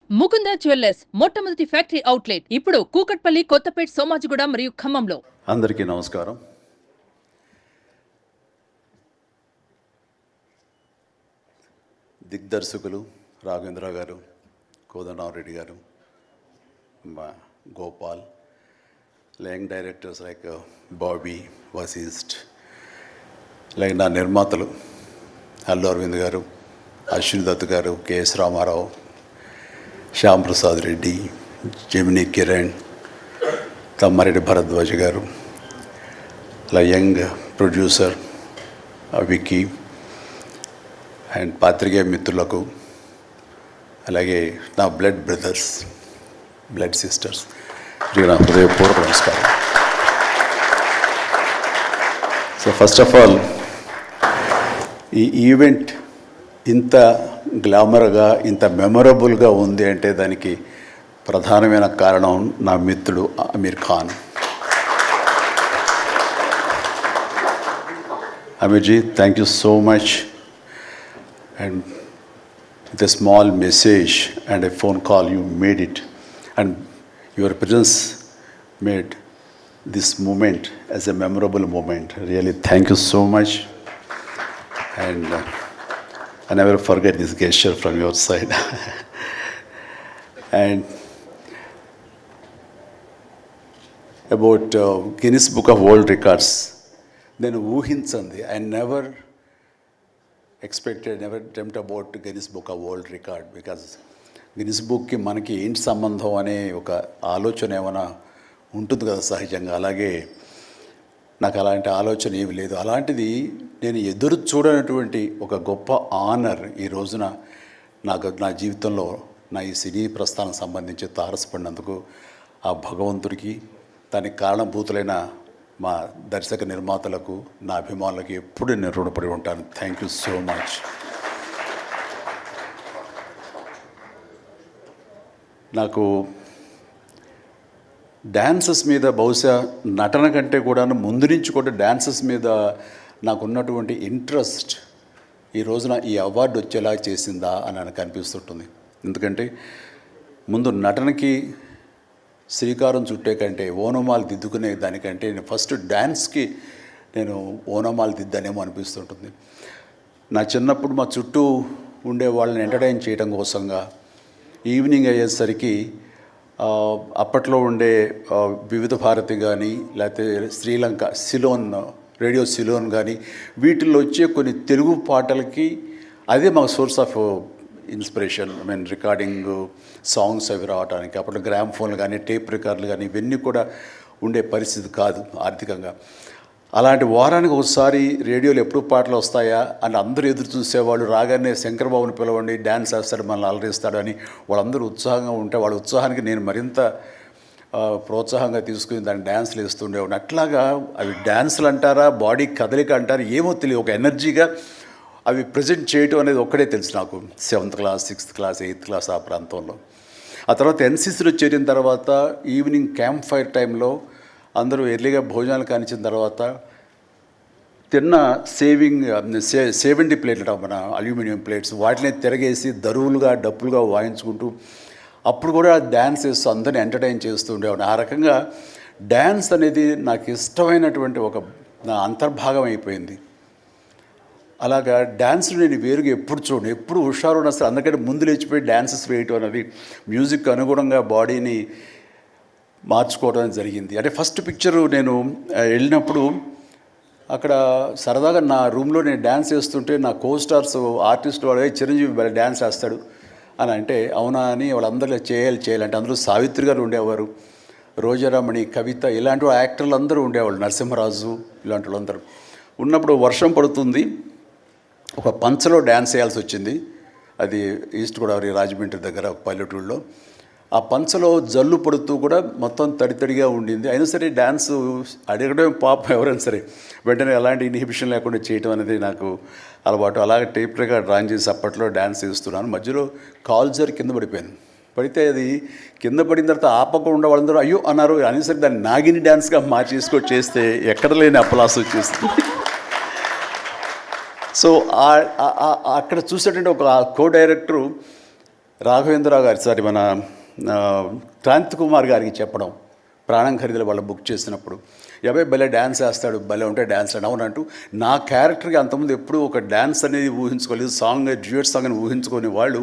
Mukunda jewellers మొట్టమొదటి factory outlet ఇప్పుడు కూకట్పల్లి, కొత్తపేట్, సోమాజిగూడ మరియు ఖమ్మంలో. అందరికీ నమస్కారం. దిగ్దర్శకులు రాఘవేంద్ర గారు, కోదండరామరెడ్డి గారు, Gopal, young directors like Bobby, Vasishta, like నా నిర్మాతలు అల్లు అరవింద్ గారు, అశ్విని దత్ గారు, కెఎస్ రామారావు, శ్యామ్ ప్రసాద్ రెడ్డి, జెమినీ కిరణ్, తమ్మారెడ్డి భరద్వాజ్ గారు, అలా యంగ్ ప్రొడ్యూసర్ విక్కీ అండ్ పాత్రికేయ మిత్రులకు, అలాగే నా బ్లడ్ బ్రదర్స్, బ్లడ్ సిస్టర్స్, నా హృదయపూర్వక నమస్కారం. సో ఫస్ట్ ఆఫ్ ఆల్ ఈ ఈవెంట్ ఇంత గ్లామర్గా, ఇంత మెమొరబుల్గా ఉంది అంటే దానికి ప్రధానమైన కారణం నా మిత్రుడు Aamir Khan. Aamirji, thank you so much. And with a small message and a phone call, you made it. And your presence made this moment as a memorable moment. Really, thank you so much. And I never forget this gesture from your side. And about Guinness Book of World Records, then ఊహించండి. I never dreamt about Guinness Book of World Record, because Guinness బుక్కి మనకి ఏంటి సంబంధం అనే ఒక ఆలోచన ఏమైనా ఉంటుంది కదా సహజంగా. అలాగే నాకు అలాంటి ఆలోచన ఏమి లేదు. అలాంటిది నేను ఎదురు చూడనటువంటి ఒక గొప్ప ఆనర్ ఈ రోజున నా జీవితంలో నా ఈ సినీ ప్రస్థానం సంబంధించి తారసపడినందుకు ఆ భగవంతుడికి, దానికి కారణభూతులైన మా దర్శక నిర్మాతలకు, నా అభిమానులకు ఎప్పుడు నేను రుణపడి ఉంటాను. Thank you so much. నాకు డ్యాన్సెస్ మీద, బహుశా నటన కంటే కూడా ముందు నుంచి కూడా డ్యాన్సెస్ మీద నాకున్నటువంటి ఇంట్రెస్ట్ ఈ రోజున ఈ అవార్డు వచ్చేలా చేసిందా అని నాకు అనిపిస్తుంటుంది. ఎందుకంటే ముందు నటనకి శ్రీకారం చుట్టే కంటే, ఓనమాలు దిద్దుకునే దానికంటే నేను ఫస్ట్ డ్యాన్స్కి నేను ఓనమాలు దిద్దానేమో అనిపిస్తుంటుంది. నా చిన్నప్పుడు మా చుట్టూ ఉండే వాళ్ళని ఎంటర్టైన్ చేయడం కోసంగా ఈవినింగ్ అయ్యేసరికి అప్పట్లో ఉండే వివిధ భారతి కానీ, లేకపోతే శ్రీలంక రేడియో సిలోన్ కానీ, వీటిల్లో వచ్చే కొన్ని తెలుగు పాటలకి అదే మా source of inspiration. Recording songs అవి రావడానికి అప్పుడు గ్రామ్ ఫోన్లు కానీ, టేప్ రికార్డులు కానీ ఇవన్నీ కూడా ఉండే పరిస్థితి కాదు ఆర్థికంగా. అలాంటి వారానికి ఒకసారి రేడియోలో ఎప్పుడు పాటలు వస్తాయా అని అందరూ ఎదురు చూసేవాళ్ళు. రాగానే శంకర్బాబుని పిలవండి, డ్యాన్స్ వేస్తాడు, మనల్ని అలరిస్తాడు అని వాళ్ళందరూ ఉత్సాహంగా ఉంటే, వాళ్ళ ఉత్సాహానికి నేను మరింత ప్రోత్సాహంగా తీసుకుని దాన్ని డ్యాన్స్లు వేస్తుండేవాడిని. అట్లాగా అవి డ్యాన్సులు అంటారా, బాడీ కదలిక అంటారా ఏమో తెలియదు, ఒక ఎనర్జీగా అవి ప్రజెంట్ చేయటం అనేది ఒక్కడే తెలుసు నాకు. 7th class, 6th class, 8th class ఆ ప్రాంతంలో. ఆ తర్వాత ఎన్సీసీలో చేరిన తర్వాత ఈవినింగ్ క్యాంప్ ఫైర్ టైంలో అందరూ ఎర్లీగా భోజనాలు కానిచ్చిన తర్వాత తిన్న 70 ప్లేట్లు మన అల్యూమినియం ప్లేట్స్, వాటిని తిరగేసి దరువులుగా, డప్పులుగా వాయించుకుంటూ అప్పుడు కూడా డ్యాన్స్ చేస్తూ అందరిని ఎంటర్టైన్ చేస్తూ ఉండేవాడు. ఆ రకంగా డ్యాన్స్ అనేది నాకు ఇష్టమైనటువంటి ఒక నా అంతర్భాగం అయిపోయింది. అలాగా డ్యాన్స్లు నేను వేరుగా ఎప్పుడు చూడండి, ఎప్పుడు హుషారు అసలు అందుకంటే ముందు లేచిపోయి డ్యాన్సెస్ వేయటం అనేది, మ్యూజిక్ అనుగుణంగా బాడీని మార్చుకోవడం జరిగింది. అంటే ఫస్ట్ పిక్చరు నేను వెళ్ళినప్పుడు అక్కడ సరదాగా నా రూమ్లో నేను డ్యాన్స్ చేస్తుంటే నా కో-స్టార్స్ ఆర్టిస్ట్ వాడు చిరంజీవి డ్యాన్స్ వేస్తాడు అని అంటే అవునా అని వాళ్ళందరూ చేయాలంటే అందులో సావిత్రి గారు ఉండేవారు, రోజారమణి, కవిత, ఇలాంటి యాక్టర్లు అందరూ ఉండేవాళ్ళు, నరసింహరాజు ఇలాంటి వాళ్ళందరూ ఉన్నప్పుడు వర్షం పడుతుంది. ఒక పంచలో డ్యాన్స్ చేయాల్సి వచ్చింది. అది ఈస్ట్ గోదావరి రాజమండ్రి దగ్గర ఒక పల్లెటూళ్ళలో. ఆ పంచలో జల్లు పడుతూ కూడా మొత్తం తడితడిగా ఉండింది. అయినా సరే డ్యాన్స్ అడగడం పాపం ఎవరైనా సరే వెంటనే ఎలాంటి ఇన్హిబిషన్ లేకుండా చేయటం అనేది నాకు అలవాటు. అలాగే టేప్ రికార్డ్ డ్రాయింగ్ చేసి అప్పట్లో డ్యాన్స్ చేస్తున్నాను. మధ్యలో కాల్ జారి కింద పడిపోయాను. పడితే అది కింద పడిన తర్వాత ఆపకుండా వాళ్ళందరూ అయ్యో అన్నారు. అయినా సరే దాన్ని నాగిని డ్యాన్స్గా మార్చేసుకొని చేస్తే ఎక్కడ లేని అప్పలాస్ వచ్చేస్తుంది. సో అక్కడ చూసేటంటే ఒక కో డైరెక్టరు రాఘవేంద్రరావు గారి సారి మన క్రాంతి కుమార్ గారికి చెప్పడం ప్రాణం ఖరీదులు వాళ్ళు బుక్ చేసినప్పుడు అబ్బాయి భలే డ్యాన్స్ వేస్తాడు, భలే ఉంటే డ్యాన్స్ అని అవునంటూ నా క్యారెక్టర్కి అంతకుముందు ఎప్పుడూ ఒక డ్యాన్స్ అనేది ఊహించుకోలేదు, సాంగ్ డ్యూయట్ సాంగ్ అని ఊహించుకొని వాళ్ళు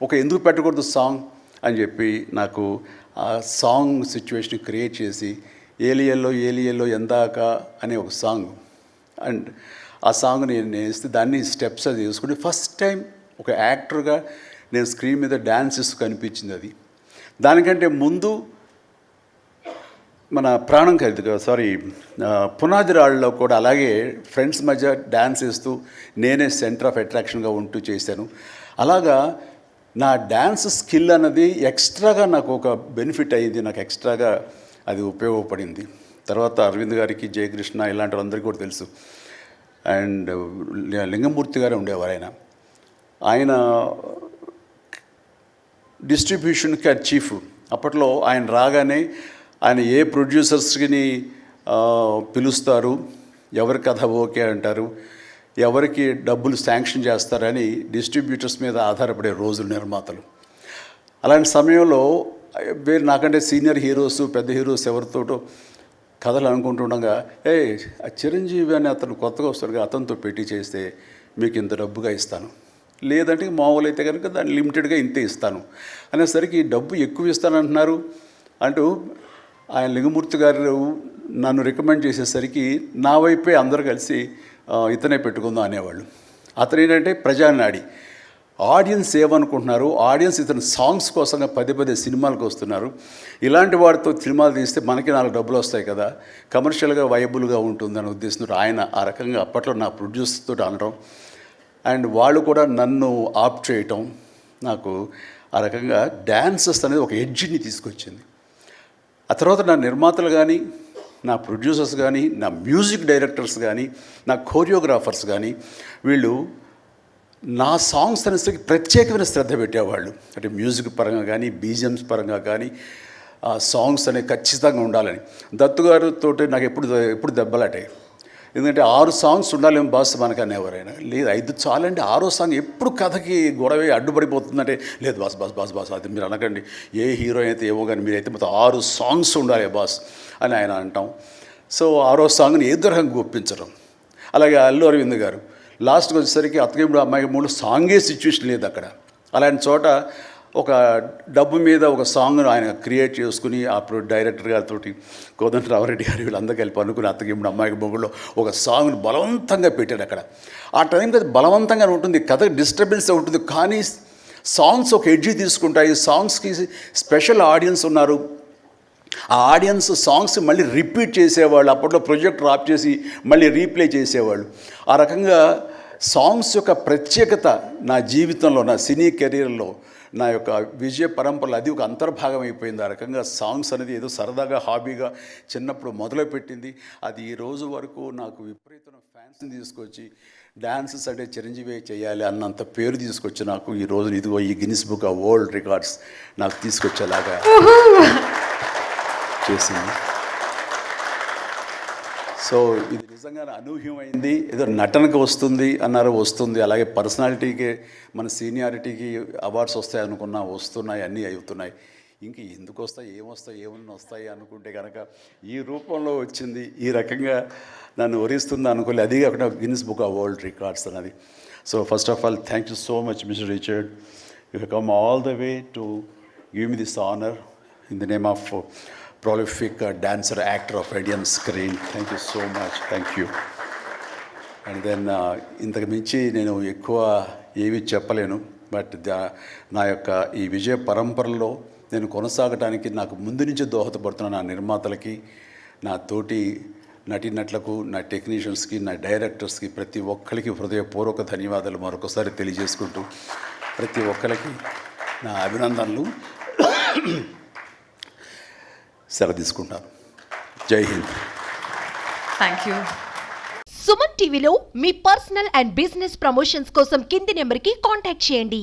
ఒక ఎందుకు పెట్టకూడదు సాంగ్ అని చెప్పి నాకు ఆ సాంగ్ సిచ్యువేషన్ క్రియేట్ చేసి ఏలియల్లో ఎందాక అనే ఒక సాంగ్ అండ్ ఆ సాంగ్ నేను వేస్తే దాన్ని స్టెప్స్ అది వేసుకుని ఫస్ట్ టైం ఒక యాక్టర్గా నేను స్క్రీన్ మీద డ్యాన్స్ చేస్తూ కనిపించింది. అది దానికంటే ముందు మన ప్రాణం ఖరీదు పునాది రాళ్ళలో కూడా అలాగే ఫ్రెండ్స్ మధ్య డ్యాన్స్ వేస్తూ నేనే సెంటర్ ఆఫ్ అట్రాక్షన్గా ఉంటూ చేశాను. అలాగా నా డ్యాన్స్ స్కిల్ అన్నది ఎక్స్ట్రాగా నాకు ఒక బెనిఫిట్ అయ్యింది, నాకు ఎక్స్ట్రాగా అది ఉపయోగపడింది. తర్వాత అరవింద్ గారికి, జయకృష్ణ ఇలాంటి వాళ్ళందరికీ కూడా తెలుసు. అండ్ లింగమూర్తి గారు ఉండేవారు, ఆయన డిస్ట్రిబ్యూషన్కి చీఫ్. అప్పట్లో ఆయన రాగానే ఆయన ఏ ప్రొడ్యూసర్స్ని పిలుస్తారు, ఎవరి కథ ఓకే అంటారు, ఎవరికి డబ్బులు శాంక్షన్ చేస్తారని డిస్ట్రిబ్యూటర్స్ మీద ఆధారపడే రోజులు నిర్మాతలు. అలాంటి సమయంలో వేరు నాకంటే సీనియర్ హీరోస్, పెద్ద హీరోస్ ఎవరితోటో కథలు అనుకుంటుండగా ఆ చిరంజీవి అని అతను కొత్తగా వస్తాడుగా, అతనితో పెట్టి చేస్తే మీకు ఇంత డబ్బుగా ఇస్తాను, లేదంటే మామూలు అయితే కనుక దాన్ని లిమిటెడ్గా ఇంతే ఇస్తాను అనేసరికి డబ్బు ఎక్కువ ఇస్తానంటున్నారు అంటూ ఆయన లింగమూర్తి గారు నన్ను రికమెండ్ చేసేసరికి నా వైపే అందరూ కలిసి ఇతనే పెట్టుకుందాం అనేవాళ్ళు. అతను ఏంటంటే ప్రజానాడి, ఆడియన్స్ ఏమనుకుంటున్నారు, ఆడియన్స్ ఇతను సాంగ్స్ కోసంగా పదే సినిమాలకు వస్తున్నారు, ఇలాంటి వాడితో సినిమాలు తీస్తే మనకి 4 డబ్బులు వస్తాయి కదా, కమర్షియల్గా వైబుల్గా ఉంటుందని ఉద్దేశంతో ఆయన ఆ రకంగా అప్పట్లో నా ప్రొడ్యూసర్తో అనడం అండ్ వాళ్ళు కూడా నన్ను ఆప్ చేయటం నాకు ఆ రకంగా డ్యాన్సెస్ అనేది ఒక ఎడ్జిని తీసుకొచ్చింది. ఆ తర్వాత నా నిర్మాతలు కానీ, నా ప్రొడ్యూసర్స్ కానీ, నా మ్యూజిక్ డైరెక్టర్స్ కానీ, నా కోరియోగ్రాఫర్స్ కానీ వీళ్ళు నా సాంగ్స్ అనేసరికి ప్రత్యేకమైన శ్రద్ధ పెట్టేవాళ్ళు. అంటే మ్యూజిక్ పరంగా కానీ, బీజిఎమ్స్ పరంగా కానీ ఆ సాంగ్స్ అనేవి ఖచ్చితంగా ఉండాలని. దత్తు గారితో నాకు ఎప్పుడు దెబ్బలాటే, ఎందుకంటే 6 సాంగ్స్ ఉండాలేమో బాస్ మనకు అనేవారైనా, లేదు 5 చాలండి, 6వ సాంగ్ ఎప్పుడు కథకి గొడవ అడ్డుపడిపోతుందంటే, లేదు బాస్ బాస్ బాస్ బాస్ అది మీరు అనకండి, ఏ హీరో అయితే ఏమో కానీ మీరైతే మొత్తం 6 సాంగ్స్ ఉండాలి బాస్ అని ఆయన అంటాం. సో 6వ సాంగ్ని ఏదో రకంగా ఒప్పించడం. అలాగే అల్లు అరవింద్ గారు లాస్ట్కి వచ్చేసరికి అత్తగేముడు అమ్మాయి 3 సాంగే సిచ్యువేషన్ లేదు అక్కడ. అలాంటి చోట ఒక డబ్బు మీద ఒక సాంగ్ను ఆయన క్రియేట్ చేసుకుని ఆ డైరెక్టర్ గారితో కోదండరామరెడ్డి గారు వీళ్ళందరూ కలిపి అనుకుని అత్తగేముడు అమ్మాయికి మొగుల్లో ఒక సాంగ్ను బలవంతంగా పెట్టాడు అక్కడ. ఆ టైంకి అది బలవంతంగానే ఉంటుంది, కథ డిస్టర్బెన్స్ ఉంటుంది, కానీ సాంగ్స్ ఒక ఎడ్జి తీసుకుంటాయి. సాంగ్స్కి స్పెషల్ ఆడియన్స్ ఉన్నారు. ఆ ఆడియన్స్ సాంగ్స్ మళ్ళీ రిపీట్ చేసేవాళ్ళు. అప్పట్లో ప్రొజెక్టర్ ఆఫ్ చేసి మళ్ళీ రీప్లే చేసేవాళ్ళు. ఆ రకంగా సాంగ్స్ యొక్క ప్రత్యేకత నా జీవితంలో, నా సినీ కెరీర్లో, నా యొక్క విజయ పరంపరలో అది ఒక అంతర్భాగం అయిపోయింది. ఆ రకంగా సాంగ్స్ అనేది ఏదో సరదాగా హాబీగా చిన్నప్పుడు మొదలుపెట్టింది. అది ఈ రోజు వరకు నాకు విపరీతమైన ఫ్యాన్స్ని తీసుకొచ్చి డ్యాన్సెస్ అంటే చిరంజీవి చేయాలి అన్నంత పేరు తీసుకొచ్చి నాకు ఈ రోజు ఇదిగో ఈ Guinness book of world records నాకు తీసుకొచ్చేలాగా చేసింది. సో ఇది నిజంగా అనూహ్యమైంది. ఏదో నటనకు వస్తుంది అన్నారు, వస్తుంది. అలాగే పర్సనాలిటీకి, మన సీనియారిటీకి అవార్డ్స్ వస్తాయి అనుకున్నా వస్తున్నాయి, అన్నీ అవుతున్నాయి. ఇంక ఎందుకు వస్తాయి, ఏమన్నా వస్తాయి అనుకుంటే కనుక ఈ రూపంలో వచ్చింది. ఈ రకంగా నన్ను వరిస్తుంది అనుకోలేదు. అది కాకుండా Guinness book of world records అన్నది. So first of all thank you so much mister Richard. You have come all the way to give me this honour in the name of prolific dancer, actor of Indian screen. Thank you so much. Thank you. And then ఇంతకు మించి నేను ఎక్కువ ఏవి చెప్పలేను. But నా యొక్క ఈ విజయ పరంపరలో నేను కొనసాగడానికి నాకు ముందు నుంచి దోహదపడుతున్న నా నిర్మాతలకి, నా తోటి నటీనటులకు, నా టెక్నీషియన్స్కి, నా డైరెక్టర్స్కి, ప్రతి ఒక్కరికి హృదయపూర్వక ధన్యవాదాలు మరొకసారి తెలియజేసుకుంటూ ప్రతి ఒక్కరికి నా అభినందనలు సెలవు తీసుకుంటాను. జై హింద్. Thank you. సుమన్ టీవీలో మీ పర్సనల్ అండ్ బిజినెస్ ప్రమోషన్స్ కోసం కింది నెంబర్కి కాంటాక్ట్ చేయండి.